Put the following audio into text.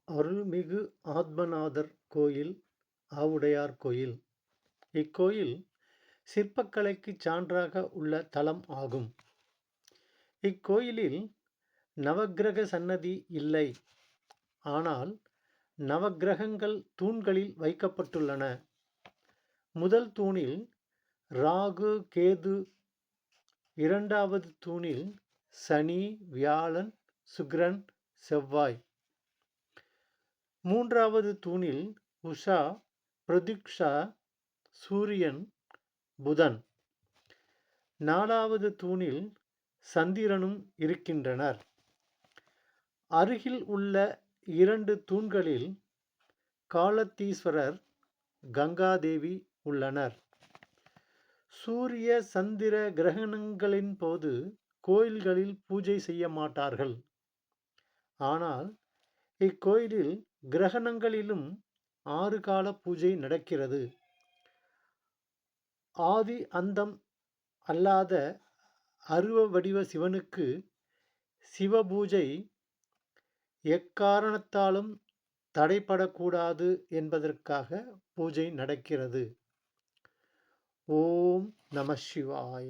அருள்மிகு ஆத்மநாதர் கோயில் ஆவுடையார் கோயில். இக்கோயில் சிற்பக்கலைக்குச் சான்றாக உள்ள தலம் ஆகும். இக்கோயிலில் நவக்கிரக சன்னதி இல்லை. ஆனால் நவக்கிரகங்கள் தூண்களில் வைக்கப்பட்டுள்ளன. முதல் தூணில் ராகு கேது, இரண்டாவது தூணில் சனி வியாழன் சுக்கிரன் செவ்வாய், மூன்றாவது தூணில் உஷா பிரத்யுக்ஷா சூரியன் புதன், நாலாவது தூணில் சந்திரனும் இருக்கின்றனர். அருகில் உள்ள இரண்டு தூண்களில் காலத்தீஸ்வரர் கங்காதேவி உள்ளனர். சூரிய சந்திர கிரகணங்களின் போது கோயில்களில் பூஜை செய்ய மாட்டார்கள். ஆனால் இக்கோயிலில் கிரகணங்களிலும் 6 கால பூஜை நடக்கிறது. ஆதி அந்தம் அல்லாத அருவ வடிவ சிவனுக்கு சிவபூஜை எக்காரணத்தாலும் தடைபடக்கூடாது என்பதற்காக பூஜை நடக்கிறது. ஓம் நம சிவாய.